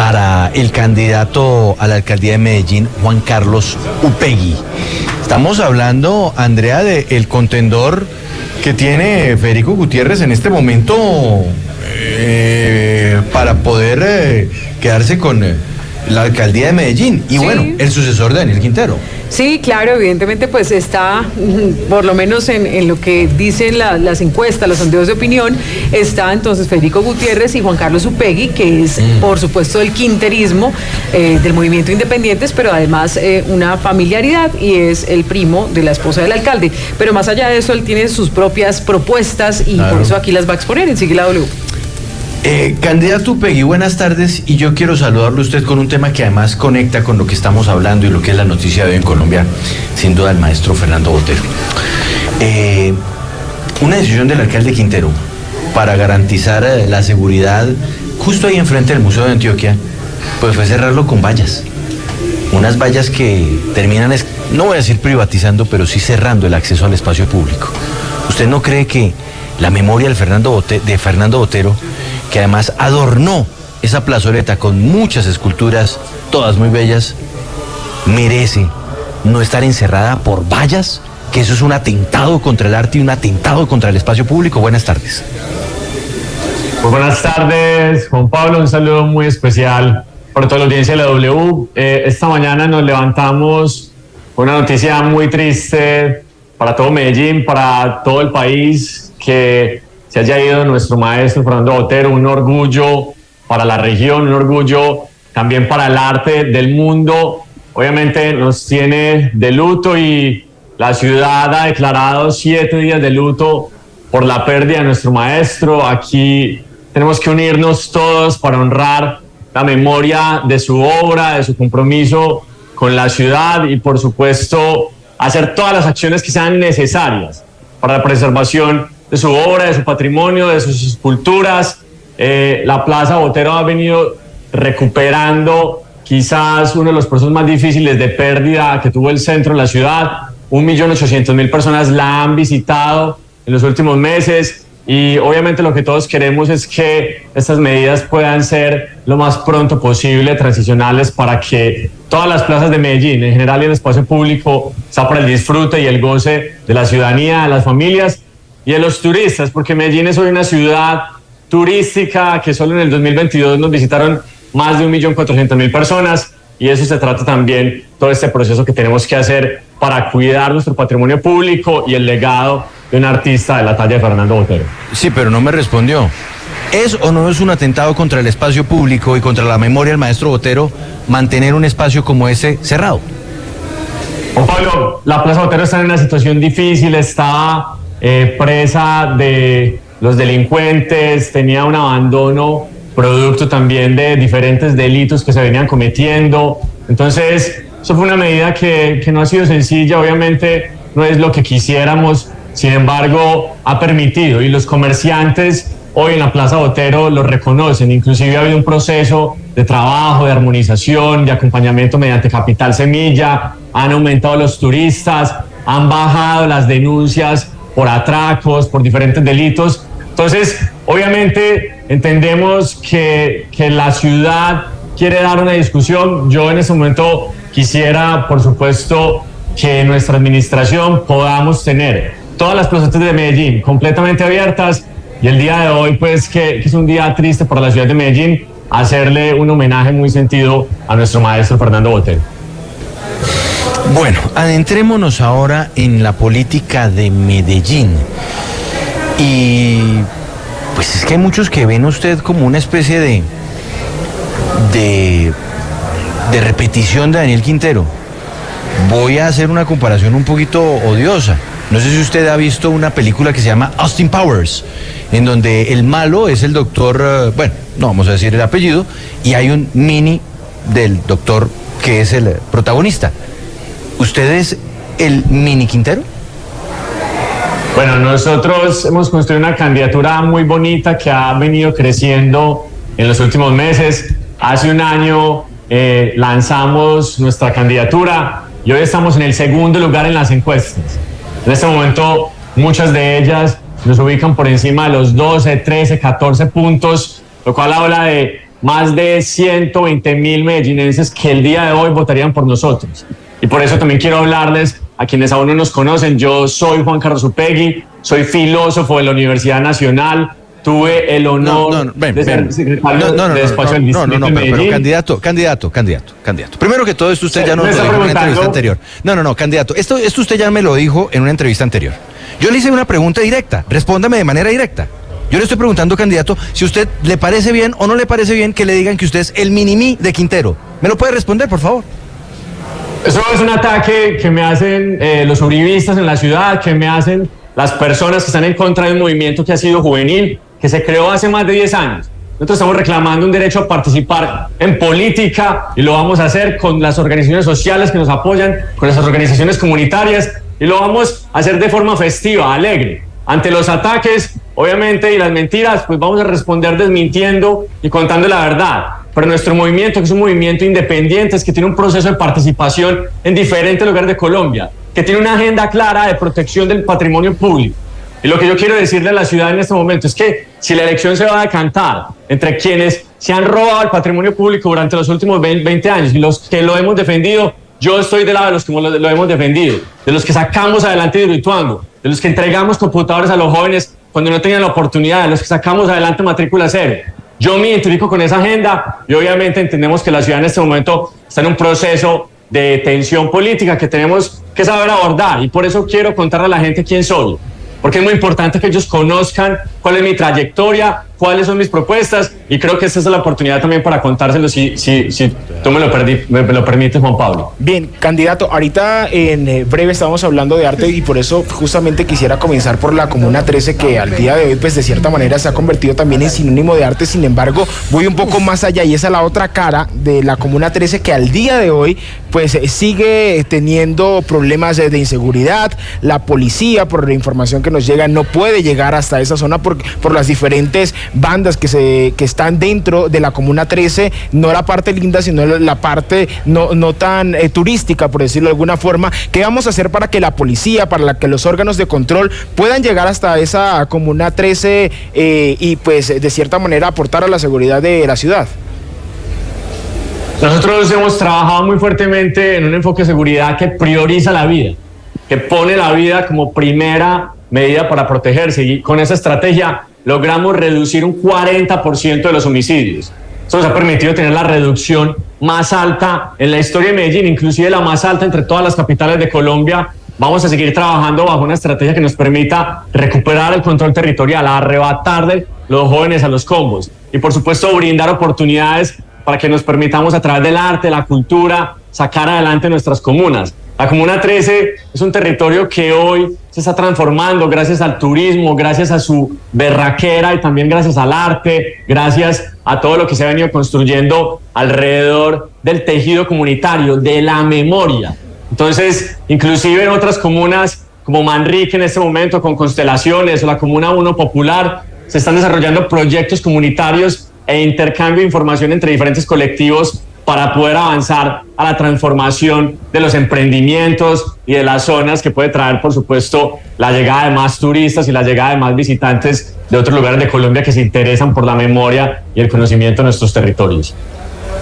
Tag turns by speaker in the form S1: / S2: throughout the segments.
S1: para el candidato a la alcaldía de Medellín, Juan Carlos Upegui. Estamos hablando, Andrea, del contendor que tiene Federico Gutiérrez en este momento para poder quedarse con la alcaldía de Medellín y, sí, bueno, el sucesor de Daniel Quintero.
S2: Sí, claro, evidentemente pues está, por lo menos en lo que dicen las encuestas, los sondeos de opinión, está entonces Federico Gutiérrez y Juan Carlos Upegui, que es por supuesto del quinterismo, del movimiento Independientes, pero además una familiaridad, y es el primo de la esposa del alcalde. Pero más allá de eso, él tiene sus propias propuestas y claro, por eso aquí las va a exponer en Sigue la W.
S1: Candidato Upegui, buenas tardes, y yo quiero saludarle a usted con un tema que además conecta con lo que estamos hablando y lo que es la noticia de hoy en Colombia, sin duda el maestro Fernando Botero. Una decisión del alcalde Quintero para garantizar la seguridad justo ahí enfrente del Museo de Antioquia, pues fue cerrarlo con vallas. Unas vallas que terminan, no voy a decir privatizando, pero sí cerrando el acceso al espacio público. ¿Usted no cree que la memoria de Fernando Botero, que además adornó esa plazoleta con muchas esculturas, todas muy bellas, merece no estar encerrada por vallas? Que eso es un atentado contra el arte y un atentado contra el espacio público. Buenas tardes.
S3: Pues buenas tardes, Juan Pablo, un saludo muy especial para toda la audiencia de la W. Esta mañana nos levantamos con una noticia muy triste para todo Medellín, para todo el país, que se haya ido nuestro maestro Fernando Botero. Un orgullo para la región, un orgullo también para el arte del mundo. Obviamente nos tiene de luto y la ciudad ha declarado 7 días de luto por la pérdida de nuestro maestro. Aquí tenemos que unirnos todos para honrar la memoria de su obra, de su compromiso con la ciudad y, por supuesto, hacer todas las acciones que sean necesarias para la preservación de su obra, de su patrimonio, de sus esculturas. La Plaza Botero ha venido recuperando quizás uno de los procesos más difíciles de pérdida que tuvo el centro de la ciudad. 1.800.000 personas la han visitado en los últimos meses, y obviamente lo que todos queremos es que estas medidas puedan ser lo más pronto posible transicionales para que todas las plazas de Medellín, en general, y el espacio público, sea para el disfrute y el goce de la ciudadanía, de las familias y de los turistas, porque Medellín es hoy una ciudad turística que solo en el 2022 nos visitaron más de 1.400.000 personas, y eso se trata también todo este proceso que tenemos que hacer para cuidar nuestro patrimonio público y el legado de un artista de la talla de Fernando Botero.
S1: Sí, pero no me respondió. ¿Es o no es un atentado contra el espacio público y contra la memoria del maestro Botero mantener un espacio como ese cerrado?
S3: Juan Pablo, la Plaza Botero está en una situación difícil, estaba presa de los delincuentes, tenía un abandono producto también de diferentes delitos que se venían cometiendo. Entonces, eso fue una medida que no ha sido sencilla, obviamente no es lo que quisiéramos, sin embargo, ha permitido, y los comerciantes hoy en la Plaza Botero lo reconocen. Inclusive ha habido un proceso de trabajo, de armonización, de acompañamiento mediante Capital Semilla, han aumentado los turistas, han bajado las denuncias por atracos, por diferentes delitos. Entonces, obviamente, entendemos que la ciudad quiere dar una discusión. Yo en este momento quisiera, por supuesto, que nuestra administración podamos tener todas las plazas de Medellín completamente abiertas, y el día de hoy, pues, que es un día triste para la ciudad de Medellín, hacerle un homenaje muy sentido a nuestro maestro Fernando Botero.
S1: Bueno, adentrémonos ahora en la política de Medellín. Y pues es que hay muchos que ven a usted como una especie de repetición de Daniel Quintero. Voy a hacer una comparación un poquito odiosa. No sé si usted ha visto una película que se llama Austin Powers, en donde el malo es el doctor, bueno, no vamos a decir el apellido, y hay un mini del doctor que es el protagonista. ¿Usted es el mini Quintero?
S3: Bueno, nosotros hemos construido una candidatura muy bonita que ha venido creciendo en los últimos meses. Hace un año lanzamos nuestra candidatura y hoy estamos en el segundo lugar en las encuestas. En este momento, muchas de ellas nos ubican por encima de los 12, 13, 14 puntos, lo cual habla de más de 120.000 medellinenses que el día de hoy votarían por nosotros. Y por eso también quiero hablarles a quienes aún no nos conocen. Yo soy Juan Carlos Upegui, soy filósofo de la Universidad Nacional. Tuve el honor de ser secretario de despacho del distrito de Medellín.
S1: Pero candidato. Primero que todo, esto usted ya nos lo dijo en una entrevista anterior. Candidato. Esto usted ya me lo dijo en una entrevista anterior. Yo le hice una pregunta directa. Respóndame de manera directa. Yo le estoy preguntando, candidato, si a usted le parece bien o no le parece bien que le digan que usted es el mini-mí de Quintero. ¿Me lo puede responder, por favor?
S3: Eso es un ataque que me hacen los uribistas en la ciudad, que me hacen las personas que están en contra de un movimiento que ha sido juvenil, que se creó hace más de 10 años. Nosotros estamos reclamando un derecho a participar en política y lo vamos a hacer con las organizaciones sociales que nos apoyan, con las organizaciones comunitarias, y lo vamos a hacer de forma festiva, alegre. Ante los ataques, obviamente, y las mentiras, pues vamos a responder desmintiendo y contando la verdad. Pero nuestro movimiento, que es un movimiento independiente, es que tiene un proceso de participación en diferentes lugares de Colombia, que tiene una agenda clara de protección del patrimonio público. Y lo que yo quiero decirle a la ciudad en este momento es que si la elección se va a decantar entre quienes se han robado el patrimonio público durante los últimos 20 años y los que lo hemos defendido, yo estoy del lado de los que lo hemos defendido, de los que sacamos adelante Hidroituango, de los que entregamos computadores a los jóvenes cuando no tenían la oportunidad, de los que sacamos adelante matrícula cero. Yo me identifico con esa agenda y obviamente entendemos que la ciudad en este momento está en un proceso de tensión política que tenemos que saber abordar, y por eso quiero contarle a la gente quién soy, porque es muy importante que ellos conozcan cuál es mi trayectoria, cuáles son mis propuestas, y creo que esta es la oportunidad también para contárselo si tú me lo permites, Juan Pablo.
S4: Bien, candidato, ahorita en breve estamos hablando de arte y por eso justamente quisiera comenzar por la Comuna 13, que al día de hoy pues de cierta manera se ha convertido también en sinónimo de arte. Sin embargo, voy un poco más allá y esa es la otra cara de la Comuna 13, que al día de hoy pues sigue teniendo problemas de inseguridad. La policía, por la información que nos llega, no puede llegar hasta esa zona por las diferentes bandas que están dentro de la Comuna 13, no la parte linda, sino la parte no tan turística, por decirlo de alguna forma. ¿Qué vamos a hacer para que la policía, para que los órganos de control puedan llegar hasta esa Comuna 13 y pues de cierta manera aportar a la seguridad de la ciudad?
S3: Nosotros hemos trabajado muy fuertemente en un enfoque de seguridad que prioriza la vida, que pone la vida como primera medida para protegerse, y con esa estrategia logramos reducir un 40% de los homicidios. Eso nos ha permitido tener la reducción más alta en la historia de Medellín, inclusive la más alta entre todas las capitales de Colombia. Vamos a seguir trabajando bajo una estrategia que nos permita recuperar el control territorial, arrebatarle los jóvenes a los combos y por supuesto brindar oportunidades para que nos permitamos a través del arte, la cultura, sacar adelante nuestras comunas. La Comuna 13 es un territorio que hoy se está transformando gracias al turismo, gracias a su berraquera y también gracias al arte, gracias a todo lo que se ha venido construyendo alrededor del tejido comunitario, de la memoria. Entonces, inclusive en otras comunas como Manrique en este momento con Constelaciones o la Comuna 1 Popular, se están desarrollando proyectos comunitarios e intercambio de información entre diferentes colectivos para poder avanzar a la transformación de los emprendimientos y de las zonas, que puede traer, por supuesto, la llegada de más turistas y la llegada de más visitantes de otros lugares de Colombia que se interesan por la memoria y el conocimiento de nuestros territorios.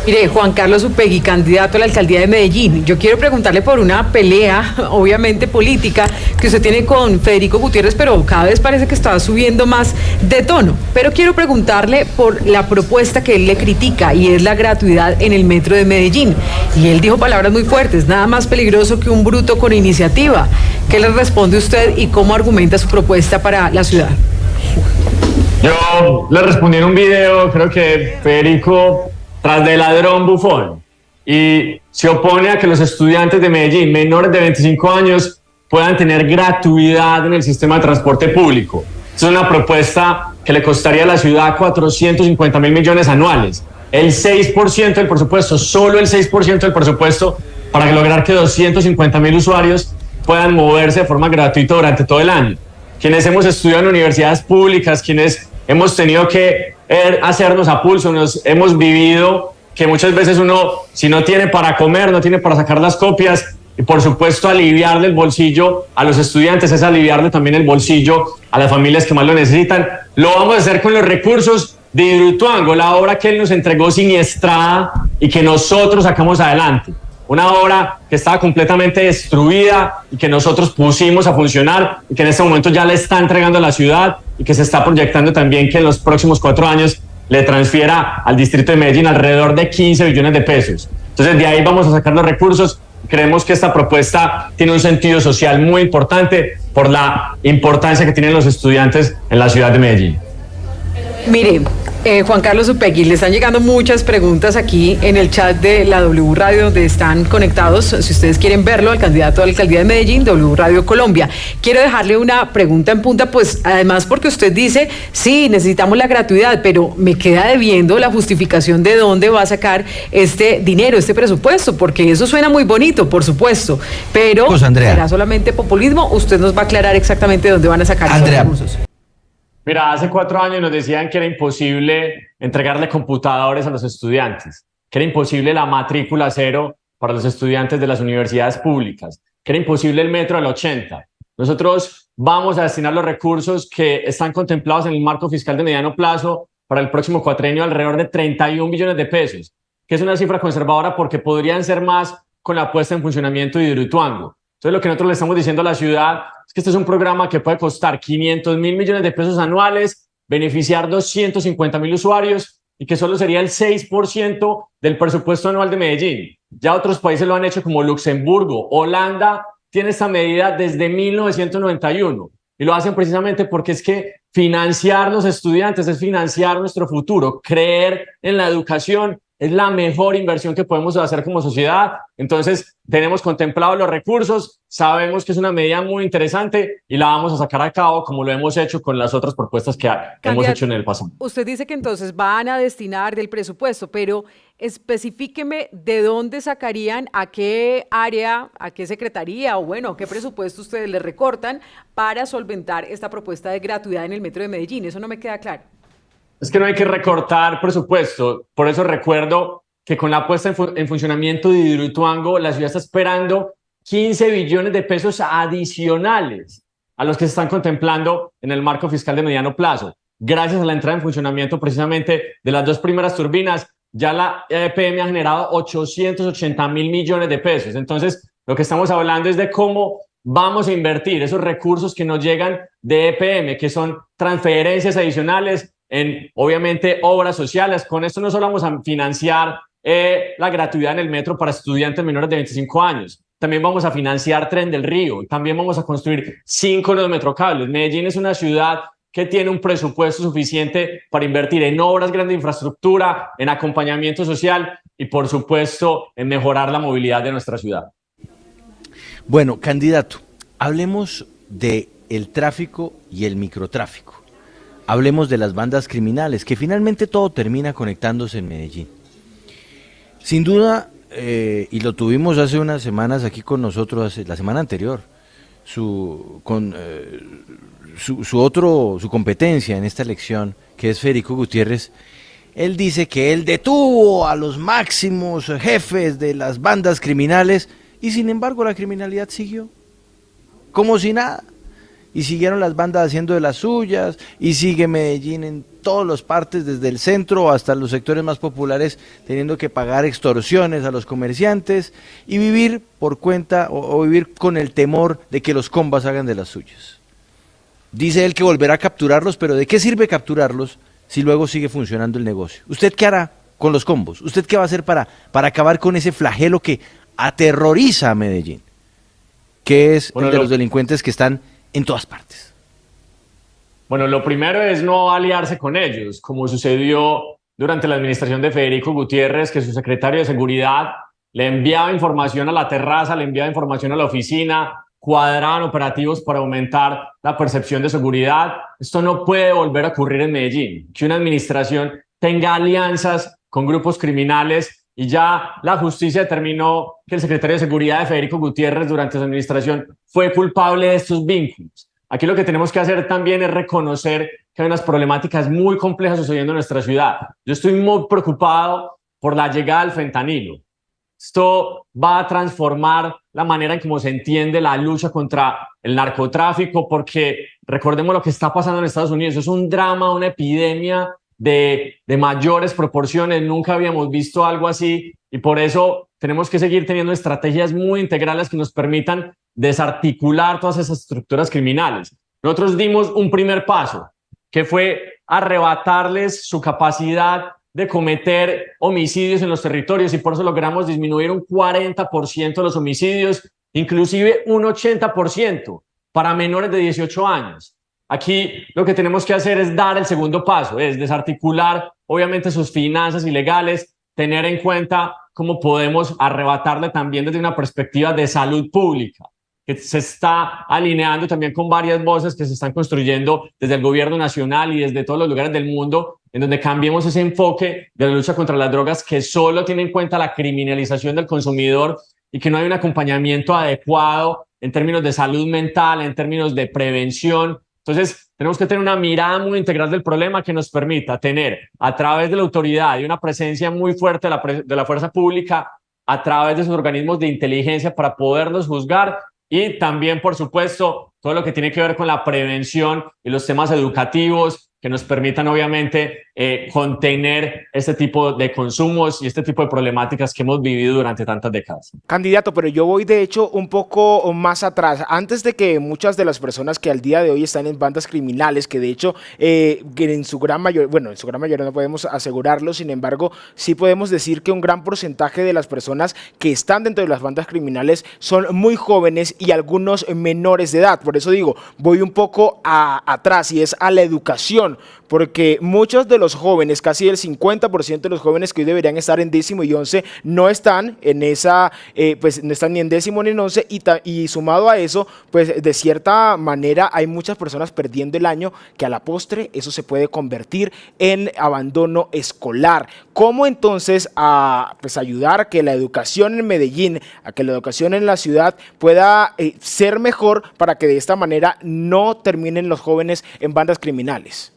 S2: Mire, Juan Carlos Upegui, candidato a la alcaldía de Medellín, yo quiero preguntarle por una pelea, obviamente política, que usted tiene con Federico Gutiérrez, pero cada vez parece que está subiendo más de tono. Pero quiero preguntarle por la propuesta que él le critica, y es la gratuidad en el metro de Medellín. Y él dijo palabras muy fuertes: nada más peligroso que un bruto con iniciativa. ¿Qué le responde usted y cómo argumenta su propuesta para la ciudad?
S3: Yo le respondí en un video, creo que Federico, tras de ladrón bufón, y se opone a que los estudiantes de Medellín menores de 25 años puedan tener gratuidad en el sistema de transporte público. Es una propuesta que le costaría a la ciudad 450.000 millones anuales, el 6% del presupuesto, solo el 6% del presupuesto, para lograr que 250.000 usuarios puedan moverse de forma gratuita durante todo el año. Quienes hemos estudiado en universidades públicas, quienes hemos tenido que hacernos a pulso, hemos vivido que muchas veces uno, si no tiene para comer, no tiene para sacar las copias, y por supuesto aliviarle el bolsillo a los estudiantes es aliviarle también el bolsillo a las familias que más lo necesitan. Lo vamos a hacer con los recursos de Hidroituango, la obra que él nos entregó siniestrada y que nosotros sacamos adelante. Una obra que estaba completamente destruida y que nosotros pusimos a funcionar y que en este momento ya le está entregando a la ciudad y que se está proyectando también que en los próximos 4 años le transfiera al distrito de Medellín alrededor de 15 billones de pesos. Entonces de ahí vamos a sacar los recursos. Creemos que esta propuesta tiene un sentido social muy importante por la importancia que tienen los estudiantes en la ciudad de Medellín.
S2: Mire, Juan Carlos Upegui, le están llegando muchas preguntas aquí en el chat de la W Radio, donde están conectados, si ustedes quieren verlo, al candidato a la alcaldía de Medellín, W Radio Colombia. Quiero dejarle una pregunta en punta, pues además porque usted dice, sí, necesitamos la gratuidad, pero me queda debiendo la justificación de dónde va a sacar este dinero, este presupuesto, porque eso suena muy bonito, por supuesto, pero
S1: pues, Andrea,
S2: ¿será solamente populismo? Usted nos va a aclarar exactamente dónde van a sacar esos recursos.
S3: Mira, hace 4 años nos decían que era imposible entregarle computadores a los estudiantes, que era imposible la matrícula cero para los estudiantes de las universidades públicas, que era imposible el metro del 80. Nosotros vamos a destinar los recursos que están contemplados en el marco fiscal de mediano plazo para el próximo cuatrenio alrededor de 31 billones de pesos, que es una cifra conservadora porque podrían ser más con la puesta en funcionamiento de Hidroituango. Entonces lo que nosotros le estamos diciendo a la ciudad es que este es un programa que puede costar 500 mil millones de pesos anuales, beneficiar 250 mil usuarios y que solo sería el 6% del presupuesto anual de Medellín. Ya otros países lo han hecho como Luxemburgo, Holanda tiene esta medida desde 1991 y lo hacen precisamente porque es que financiar los estudiantes es financiar nuestro futuro, creer en la educación es la mejor inversión que podemos hacer como sociedad. Entonces tenemos contemplados los recursos, sabemos que es una medida muy interesante y la vamos a sacar a cabo como lo hemos hecho con las otras propuestas que hemos hecho en el pasado.
S2: Usted dice que entonces van a destinar del presupuesto, pero especifíqueme de dónde sacarían, a qué área, a qué secretaría o bueno, a qué presupuesto ustedes le recortan para solventar esta propuesta de gratuidad en el metro de Medellín. Eso no me queda claro.
S3: Es que no hay que recortar presupuesto, por eso recuerdo que con la puesta en funcionamiento de Hidroituango, la ciudad está esperando 15 billones de pesos adicionales a los que se están contemplando en el marco fiscal de mediano plazo. Gracias a la entrada en funcionamiento precisamente de las 2 primeras turbinas, ya la EPM ha generado 880 mil millones de pesos. Entonces, lo que estamos hablando es de cómo vamos a invertir esos recursos que nos llegan de EPM, que son transferencias adicionales en, obviamente, obras sociales. Con esto no solo vamos a financiar la gratuidad en el metro para estudiantes menores de 25 años, también vamos a financiar Tren del Río, también vamos a construir 5 nuevos metrocables. Medellín es una ciudad que tiene un presupuesto suficiente para invertir en obras grandes de infraestructura, en acompañamiento social y, por supuesto, en mejorar la movilidad de nuestra ciudad.
S1: Bueno, candidato, hablemos del tráfico y el microtráfico. Hablemos de las bandas criminales, que finalmente todo termina conectándose en Medellín. Sin duda, y lo tuvimos hace unas semanas aquí con nosotros, la semana anterior, su competencia en esta elección, que es Federico Gutiérrez. Él dice que él detuvo a los máximos jefes de las bandas criminales y sin embargo la criminalidad siguió, como si nada. Y siguieron las bandas haciendo de las suyas, y sigue Medellín en todas las partes, desde el centro hasta los sectores más populares, teniendo que pagar extorsiones a los comerciantes y vivir por cuenta o vivir con el temor de que los combas hagan de las suyas. Dice él que volverá a capturarlos, pero ¿de qué sirve capturarlos si luego sigue funcionando el negocio? ¿Usted qué hará con los combos? ¿Usted qué va a hacer para acabar con ese flagelo que aterroriza a Medellín, que es el de los delincuentes que están en todas partes?
S3: Bueno, lo primero es no aliarse con ellos, como sucedió durante la administración de Federico Gutiérrez, que su secretario de Seguridad le enviaba información a la terraza, le enviaba información a la oficina, cuadraban operativos para aumentar la percepción de seguridad. Esto no puede volver a ocurrir en Medellín, que una administración tenga alianzas con grupos criminales y ya la justicia determinó que el secretario de Seguridad de Federico Gutiérrez durante su administración fue culpable de estos vínculos. Aquí lo que tenemos que hacer también es reconocer que hay unas problemáticas muy complejas sucediendo en nuestra ciudad. Yo estoy muy preocupado por la llegada del fentanilo. Esto va a transformar la manera en cómo se entiende la lucha contra el narcotráfico, porque recordemos lo que está pasando en Estados Unidos. Es un drama, una epidemia de mayores proporciones. Nunca habíamos visto algo así y por eso tenemos que seguir teniendo estrategias muy integrales que nos permitan desarticular todas esas estructuras criminales. Nosotros dimos un primer paso, que fue arrebatarles su capacidad de cometer homicidios en los territorios y por eso logramos disminuir un 40% los homicidios, inclusive un 80% para menores de 18 años. Aquí lo que tenemos que hacer es dar el segundo paso, es desarticular obviamente sus finanzas ilegales, tener en cuenta cómo podemos arrebatarle también desde una perspectiva de salud pública, que se está alineando también con varias voces que se están construyendo desde el gobierno nacional y desde todos los lugares del mundo, en donde cambiemos ese enfoque de la lucha contra las drogas que solo tiene en cuenta la criminalización del consumidor y que no hay un acompañamiento adecuado en términos de salud mental, en términos de prevención. Entonces, tenemos que tener una mirada muy integral del problema que nos permita tener, a través de la autoridad y una presencia muy fuerte de la fuerza pública, a través de sus organismos de inteligencia para poderlos juzgar y también, por supuesto, todo lo que tiene que ver con la prevención y los temas educativos que nos permitan, obviamente, contener este tipo de consumos y este tipo de problemáticas que hemos vivido durante tantas décadas.
S4: Candidato, pero yo voy de hecho un poco más atrás. Antes de que muchas de las personas que al día de hoy están en bandas criminales, que de hecho que en su gran mayoría, bueno, en su gran mayoría no podemos asegurarlo, sin embargo, sí podemos decir que un gran porcentaje de las personas que están dentro de las bandas criminales son muy jóvenes y algunos menores de edad. Por eso digo, voy un poco atrás y es a la educación, porque muchos de los jóvenes, casi el 50% de los jóvenes que hoy deberían estar en 10º y 11 no están en esa, pues no están ni en 10º ni en 11 y sumado a eso, pues de cierta manera hay muchas personas perdiendo el año que a la postre eso se puede convertir en abandono escolar. ¿Cómo entonces pues ayudar a que la educación en Medellín, a que la educación en la ciudad pueda ser mejor para que de esta manera no terminen los jóvenes en bandas criminales?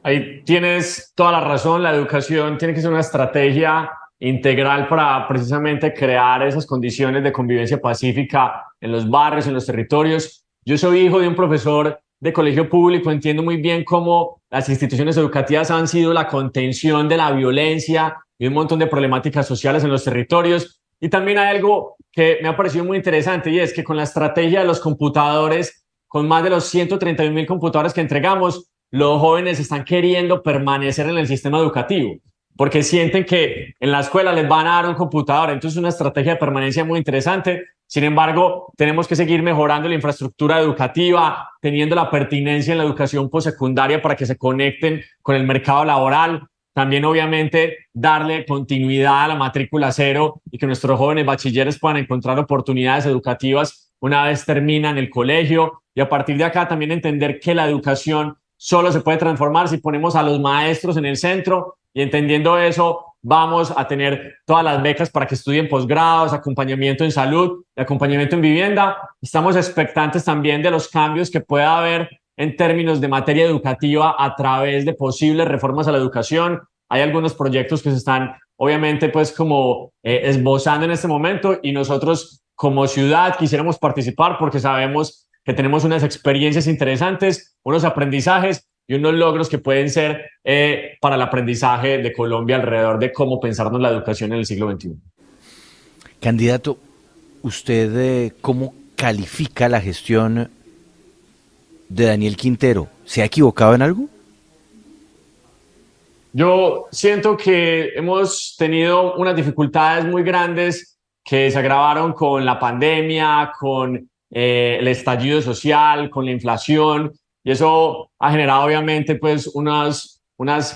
S3: Ahí tienes toda la razón, la educación tiene que ser una estrategia integral para precisamente crear esas condiciones de convivencia pacífica en los barrios, en los territorios. Yo soy hijo de un profesor de colegio público, entiendo muy bien cómo las instituciones educativas han sido la contención de la violencia y un montón de problemáticas sociales en los territorios. Y también hay algo que me ha parecido muy interesante y es que con la estrategia de los computadores, con más de los 131.000 computadores que entregamos, los jóvenes están queriendo permanecer en el sistema educativo porque sienten que en la escuela les van a dar un computador. Entonces es una estrategia de permanencia muy interesante. Sin embargo, tenemos que seguir mejorando la infraestructura educativa, teniendo la pertinencia en la educación postsecundaria para que se conecten con el mercado laboral. También, obviamente, darle continuidad a la matrícula cero y que nuestros jóvenes bachilleres puedan encontrar oportunidades educativas una vez terminan el colegio. Y a partir de acá también entender que la educación solo se puede transformar si ponemos a los maestros en el centro, y entendiendo eso vamos a tener todas las becas para que estudien posgrados, acompañamiento en salud, acompañamiento en vivienda. Estamos expectantes también de los cambios que pueda haber en términos de materia educativa a través de posibles reformas a la educación. Hay algunos proyectos que se están obviamente pues como esbozando en este momento y nosotros como ciudad quisiéramos participar porque sabemos que tenemos unas experiencias interesantes, unos aprendizajes y unos logros que pueden ser para el aprendizaje de Colombia alrededor de cómo pensarnos la educación en el siglo XXI.
S1: Candidato, ¿usted cómo califica la gestión de Daniel Quintero? ¿Se ha equivocado en algo?
S3: Yo siento que hemos tenido unas dificultades muy grandes que se agravaron con la pandemia, con el estallido social, con la inflación, y eso ha generado obviamente pues unas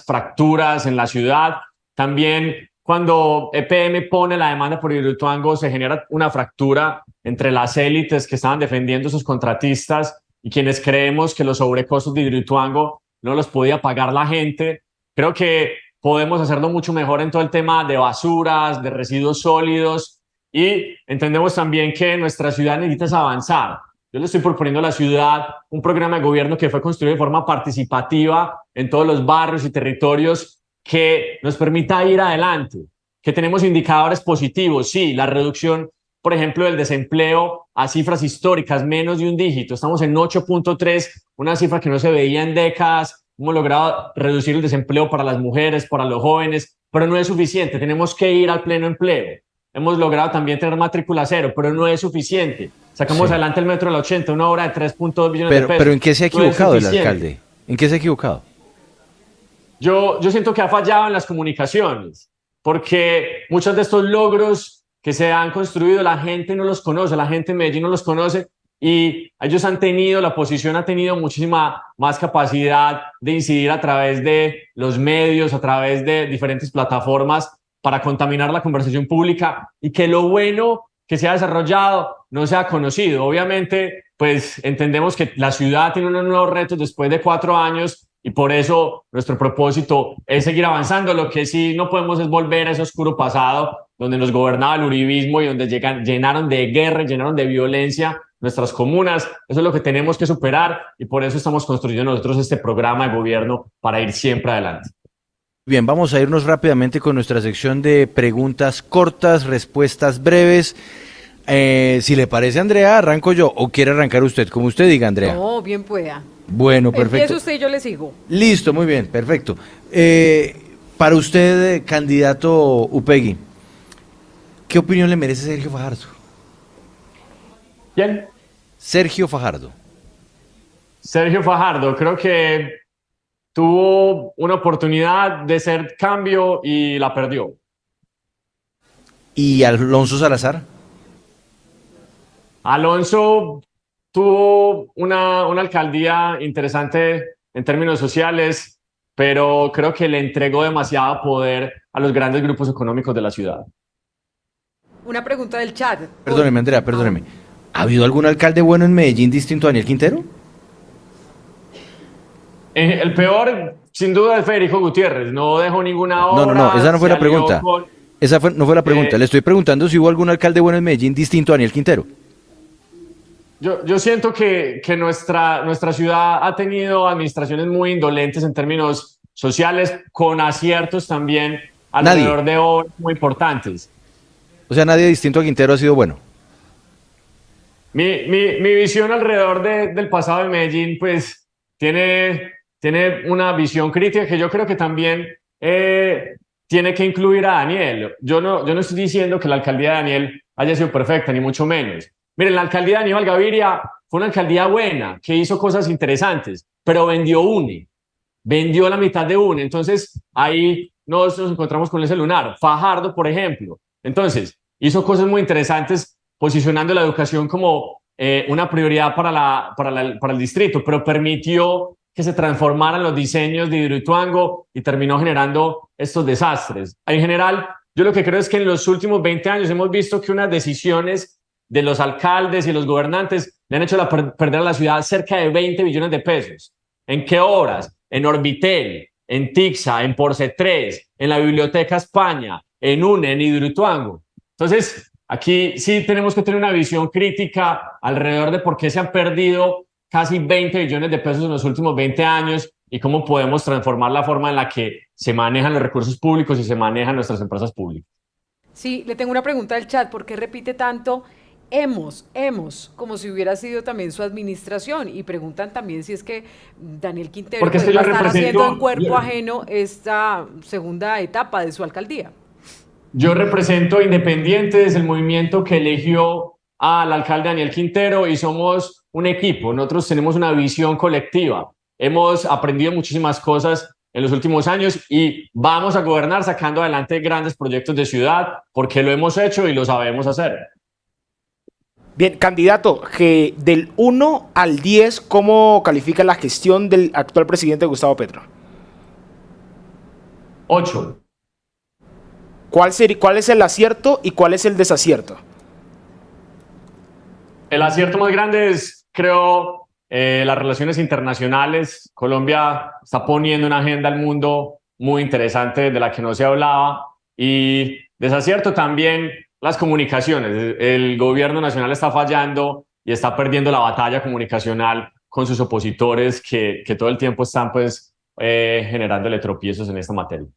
S3: fracturas en la ciudad. También cuando EPM pone la demanda por Hidroituango se genera una fractura entre las élites que estaban defendiendo a sus contratistas y quienes creemos que los sobrecostos de Hidroituango no los podía pagar la gente. Creo que podemos hacerlo mucho mejor en todo el tema de basuras, de residuos sólidos, y entendemos también que nuestra ciudad necesita avanzar. Yo le estoy proponiendo a la ciudad un programa de gobierno que fue construido de forma participativa en todos los barrios y territorios que nos permita ir adelante, que tenemos indicadores positivos. Sí, la reducción, por ejemplo, del desempleo a cifras históricas, menos de un dígito. Estamos en 8.3, una cifra que no se veía en décadas. hemos logrado reducir el desempleo para las mujeres, para los jóvenes, pero no es suficiente, tenemos que ir al pleno empleo. Hemos logrado también tener matrícula cero, pero no es suficiente. Sacamos adelante el Metro de la 80, una obra de 3.2 billones de pesos.
S1: Pero ¿en qué se ha equivocado el alcalde? ¿En qué se ha equivocado?
S3: Yo siento que ha fallado en las comunicaciones, porque muchos de estos logros que se han construido, la gente no los conoce, la gente en Medellín no los conoce, y ellos han tenido, la oposición ha tenido muchísima más capacidad de incidir a través de los medios, a través de diferentes plataformas para contaminar la conversación pública, y que lo bueno que se ha desarrollado no se ha conocido. Obviamente, pues entendemos que la ciudad tiene unos nuevos retos después de 4 años, y por eso nuestro propósito es seguir avanzando. Lo que sí no podemos es volver a ese oscuro pasado donde nos gobernaba el uribismo y donde llenaron de guerra, llenaron de violencia nuestras comunas. Eso es lo que tenemos que superar, y por eso estamos construyendo nosotros este programa de gobierno para ir siempre adelante.
S1: Bien, vamos a irnos rápidamente con nuestra sección de preguntas cortas, respuestas breves. Si le parece, Andrea, arranco yo, o quiere arrancar usted, como usted diga, Andrea.
S2: No, bien pueda.
S1: Bueno, perfecto.
S2: Empieza usted y yo le sigo.
S1: Listo, muy bien, perfecto. Para usted, candidato Upegui, ¿qué opinión le merece Sergio Fajardo?
S3: ¿Quién?
S1: Sergio Fajardo.
S3: Sergio Fajardo, creo que tuvo una oportunidad de ser cambio y la perdió.
S1: ¿Y Alonso Salazar?
S3: Alonso tuvo una alcaldía interesante en términos sociales, pero creo que le entregó demasiado poder a los grandes grupos económicos de la ciudad.
S2: Una pregunta del chat.
S1: Perdóneme, Andrea, perdóneme. ¿Ha habido algún alcalde bueno en Medellín distinto a Daniel Quintero?
S3: El peor, sin duda, es Federico Gutiérrez. No dejó ninguna obra.
S1: No, esa no fue la pregunta. No fue la pregunta. Le estoy preguntando si hubo algún alcalde bueno en Medellín distinto a Daniel Quintero.
S3: Yo siento que nuestra ciudad ha tenido administraciones muy indolentes en términos sociales, con aciertos también alrededor de obras muy importantes.
S1: O sea, nadie distinto a Quintero ha sido bueno.
S3: Mi visión alrededor del pasado de Medellín, pues, tiene una visión crítica que yo creo que también tiene que incluir a Daniel. Yo no estoy diciendo que la alcaldía de Daniel haya sido perfecta, ni mucho menos. Miren, la alcaldía de Aníbal Gaviria fue una alcaldía buena, que hizo cosas interesantes, pero vendió la mitad de UNE. Entonces, ahí nos encontramos con ese lunar. Fajardo, por ejemplo. Entonces, hizo cosas muy interesantes, posicionando la educación como una prioridad para el distrito, pero permitió que se transformaran los diseños de Hidroituango y terminó generando estos desastres. En general, yo lo que creo es que en los últimos 20 años hemos visto que unas decisiones de los alcaldes y los gobernantes le han hecho perder a la ciudad cerca de 20 billones de pesos. ¿En qué obras? En Orbitel, en Tixa, en Porce 3, en la Biblioteca España, en UNE, en Hidroituango. Entonces, aquí sí tenemos que tener una visión crítica alrededor de por qué se han perdido casi 20 billones de pesos en los últimos 20 años y cómo podemos transformar la forma en la que se manejan los recursos públicos y se manejan nuestras empresas públicas.
S2: Sí, le tengo una pregunta del chat. ¿Por qué repite tanto como si hubiera sido también su administración? Y preguntan también si es que Daniel Quintero
S3: va a
S2: estar haciendo en cuerpo ajeno esta segunda etapa de su alcaldía.
S3: Yo represento Independientes, el movimiento que eligió al alcalde Daniel Quintero, y somos un equipo. Nosotros tenemos una visión colectiva. Hemos aprendido muchísimas cosas en los últimos años y vamos a gobernar sacando adelante grandes proyectos de ciudad porque lo hemos hecho y lo sabemos hacer.
S4: Bien, candidato, que del 1 al 10, ¿cómo califica la gestión del actual presidente Gustavo Petro?
S3: 8.
S4: ¿Cuál es el acierto y cuál es el desacierto?
S3: El acierto más grande es, creo, las relaciones internacionales. Colombia está poniendo una agenda al mundo muy interesante de la que no se hablaba. Y desacierto también las comunicaciones. El gobierno nacional está fallando y está perdiendo la batalla comunicacional con sus opositores que todo el tiempo están generándole tropiezos en esta materia.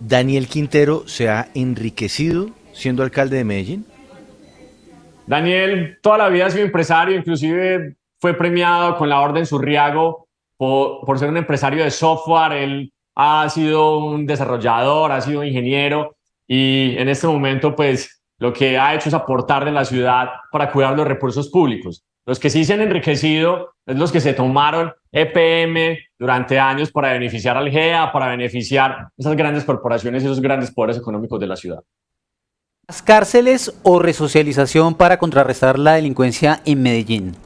S1: ¿Daniel Quintero se ha enriquecido siendo alcalde de Medellín?
S3: Daniel toda la vida ha sido empresario, inclusive fue premiado con la Orden Surriago por ser un empresario de software. Él ha sido un desarrollador, ha sido ingeniero y en este momento pues lo que ha hecho es aportarle a la ciudad para cuidar los recursos públicos. Los que sí se han enriquecido es los que se tomaron EPM durante años para beneficiar al GEA, para beneficiar esas grandes corporaciones y esos grandes poderes económicos de la ciudad.
S5: ¿Las cárceles o resocialización para contrarrestar la delincuencia en Medellín?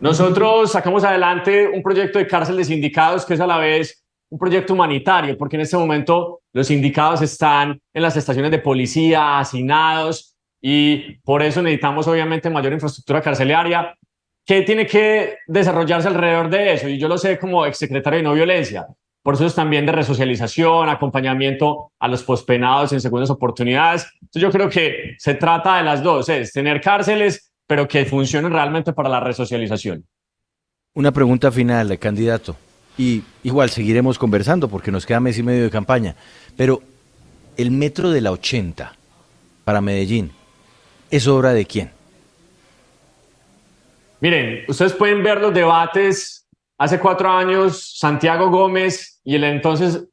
S3: Nosotros sacamos adelante un proyecto de cárcel de sindicados que es a la vez un proyecto humanitario, porque en este momento los sindicados están en las estaciones de policía, hacinados, y por eso necesitamos obviamente mayor infraestructura carcelaria, que tiene que desarrollarse alrededor de eso, y yo lo sé como exsecretario de no violencia, por eso es también de resocialización, acompañamiento a los pospenados en segundas oportunidades. Entonces yo creo que se trata de las dos, es tener cárceles, pero que funcionen realmente para la resocialización.
S1: Una pregunta final, candidato. Y igual seguiremos conversando porque nos queda mes y medio de campaña. Pero el metro de la 80 para Medellín, ¿es obra de quién?
S3: Miren, ustedes pueden ver los debates. Hace 4 años, Santiago Gómez y el entonces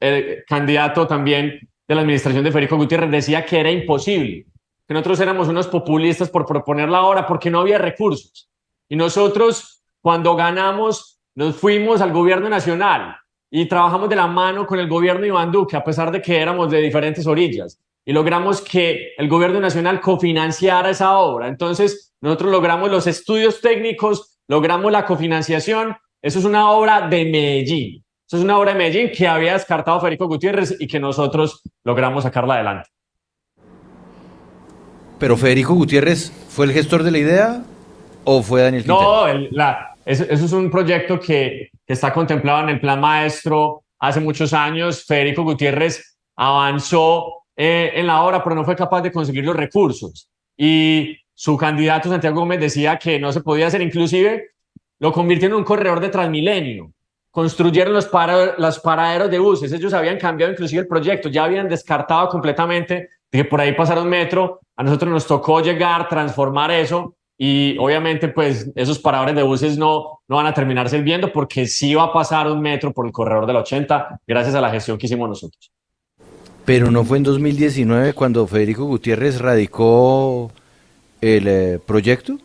S3: candidato también de la administración de Federico Gutiérrez decía que era imposible, que nosotros éramos unos populistas por proponer la obra porque no había recursos. Y nosotros, cuando ganamos, nos fuimos al gobierno nacional y trabajamos de la mano con el gobierno de Iván Duque, a pesar de que éramos de diferentes orillas, y logramos que el gobierno nacional cofinanciara esa obra. Entonces, nosotros logramos los estudios técnicos, logramos la cofinanciación. Eso es una obra de Medellín. Eso es una obra de Medellín que había descartado Federico Gutiérrez y que nosotros logramos sacarla adelante.
S1: ¿Pero Federico Gutiérrez fue el gestor de la idea o fue Daniel Quintero?
S3: No, eso es un proyecto que está contemplado en el Plan Maestro hace muchos años. Federico Gutiérrez avanzó en la obra, pero no fue capaz de conseguir los recursos. Y su candidato, Santiago Gómez, decía que no se podía hacer. Inclusive lo convirtieron en un corredor de Transmilenio. Construyeron los paraderos de buses. Ellos habían cambiado inclusive el proyecto. Ya habían descartado completamente de que por ahí pasara un metro. A nosotros nos tocó llegar, transformar eso. Y obviamente pues esos paradores de buses no van a terminar sirviendo porque sí va a pasar un metro por el corredor de la 80 gracias a la gestión que hicimos nosotros.
S1: Pero no fue en 2019 cuando Federico Gutiérrez radicó el proyecto.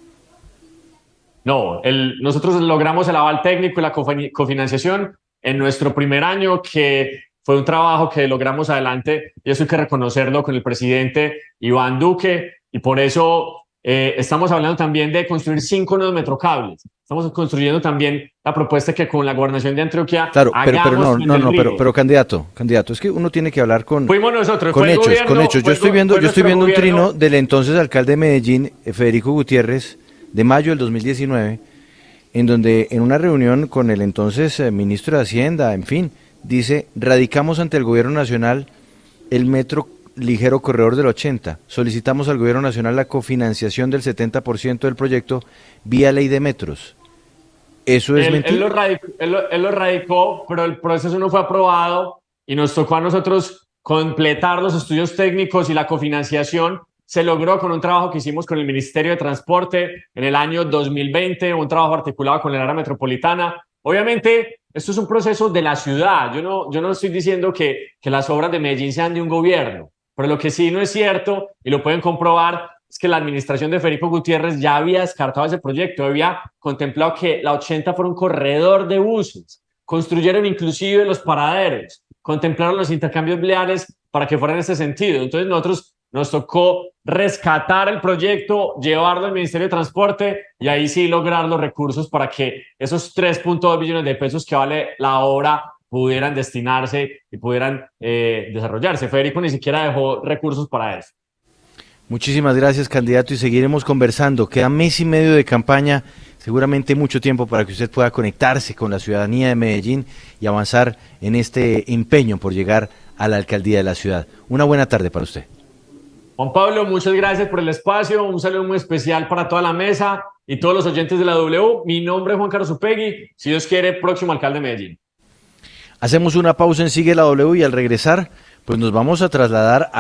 S3: No, nosotros logramos el aval técnico y la cofinanciación en nuestro primer año, que fue un trabajo que logramos adelante, y eso hay que reconocerlo, con el presidente Iván Duque, y por eso estamos hablando también de construir 5 nuevos metrocables. Estamos construyendo también la propuesta que con la gobernación de Antioquia.
S1: Claro, pero candidato, es que uno tiene que hablar con
S3: fuimos nosotros,
S1: con
S3: fue
S1: hechos,
S3: gobierno,
S1: con hechos. Yo estoy viendo un trino del entonces alcalde de Medellín, Federico Gutiérrez, de mayo del 2019, en donde en una reunión con el entonces ministro de Hacienda, en fin, dice: radicamos ante el gobierno nacional el metro ligero corredor del 80, solicitamos al gobierno nacional la cofinanciación del 70% del proyecto vía ley de metros. ¿Eso es mentira?
S3: Él lo radicó, pero el proceso no fue aprobado y nos tocó a nosotros completar los estudios técnicos, y la cofinanciación se logró con un trabajo que hicimos con el Ministerio de Transporte en el año 2020, un trabajo articulado con el área metropolitana. Obviamente, esto es un proceso de la ciudad. Yo no estoy diciendo que las obras de Medellín sean de un gobierno, pero lo que sí no es cierto, y lo pueden comprobar, es que la administración de Federico Gutiérrez ya había descartado ese proyecto, había contemplado que la 80 fuera un corredor de buses, construyeron inclusive los paraderos, contemplaron los intercambios viales para que fueran en ese sentido. Entonces nosotros nos tocó rescatar el proyecto, llevarlo al Ministerio de Transporte y ahí sí lograr los recursos para que esos 3.2 billones de pesos que vale la obra pudieran destinarse y pudieran desarrollarse. Federico ni siquiera dejó recursos para eso.
S1: Muchísimas gracias, candidato, y seguiremos conversando. Queda mes y medio de campaña, seguramente mucho tiempo para que usted pueda conectarse con la ciudadanía de Medellín y avanzar en este empeño por llegar a la alcaldía de la ciudad. Una buena tarde para usted.
S3: Juan Pablo, muchas gracias por el espacio, un saludo muy especial para toda la mesa y todos los oyentes de la W. Mi nombre es Juan Carlos Upegui, si Dios quiere, próximo alcalde de Medellín.
S1: Hacemos una pausa en Sigue la W y al regresar, pues nos vamos a trasladar a